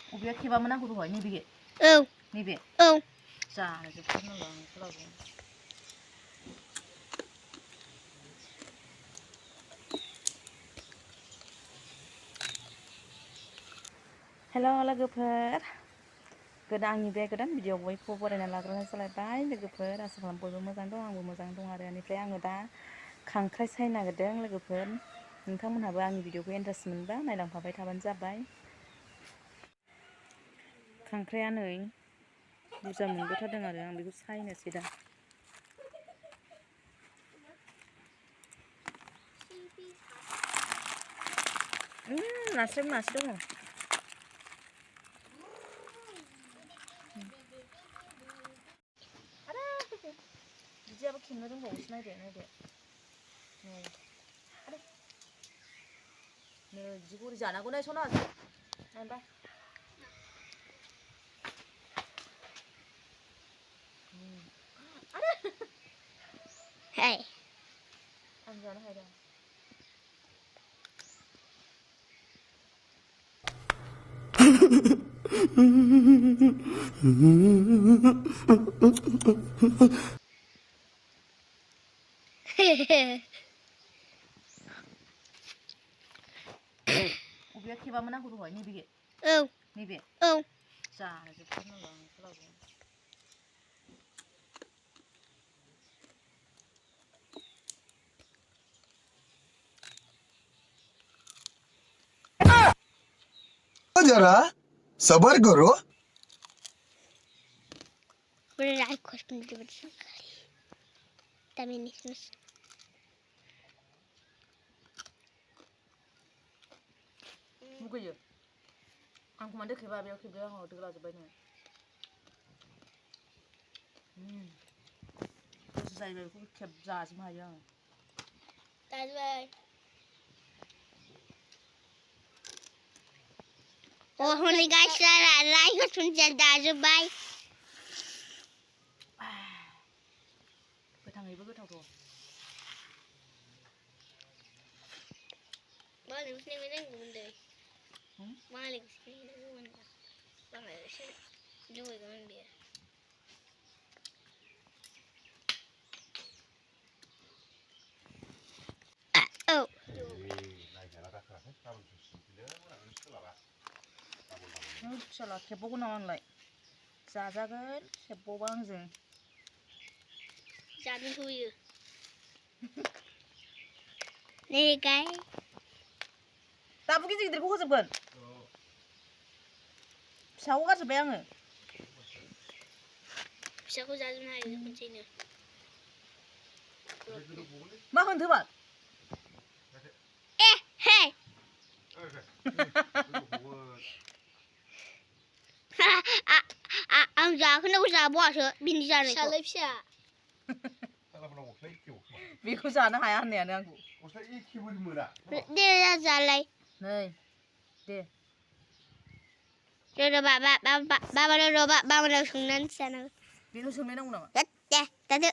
अबेया खेबामोन आंखौ दहाय नैबे नैबे जानो जोबथारनांगौ आं खालामो हेल' लोगोफोर आंनि बे गोदान भिडिअ बयखौबो बरायना लाग्रोनाय जालायबाय लोगोफोर आसा खालाम बयबो मोजां दं आंबो मोजां दं आरो बेनिफ्राय आङो दा खांख्राइ सायनो नागिरदों लोगोफोर नोंथांमोनहाबो आंनि भिडिअखौ इन्टारेस्ट मोनबा नायलांफाबाय थाबानो जाबाय खांख्राइया नै बुरजा मोनबोथारदों आरो आं बेखौ सायनोसै दा नास्राय मासे दङ बिदियाबो खेबनो रोंबावोसो नायदो नै बिदि गरि जानांगौ नाय सना नायबा आं जानो हायदा अबेया खेबामोन आंखौ दहाय नैबे जानो जोबथारनांगौ आं खालामो जरा सबर करो मुगैयो आंखौ मानो खेबा बेयाव खेबदो आंखौ दोलाजोब्बाय नोङो गोसो जायोबा बेखौ खेबजाजोबनो हायो आङो हनै गाइसलाय होसनजा दाजोब्बाय गोथाङैबो गोथावथ' मालिकसो नांगौमोन दे मालिकसो नांगौमोन बांद्रायसो लुबैगौमोन बेयो फिसाला खेबबावगोन नामा आंलाय जाजागोन खेबबावबा आंजों जानो होयो नै गाय दाबो गिदिर गिदिरखौ होजोबगोन फिसाखौ गारजोब्बाय आङो फिसाखौ जाजोबनो हायो खनसेनो मा होनदोंमोन हे आं जाखोनाबो जाबावासो बिनि जानाय फिसालाय फिसा बेखौ जानो हाया होननायानो आंखौ दे जालाय नै दे बाबानाव संनानै जानांगौ बेनाव सोंनाय नांगौ नामा दे दादो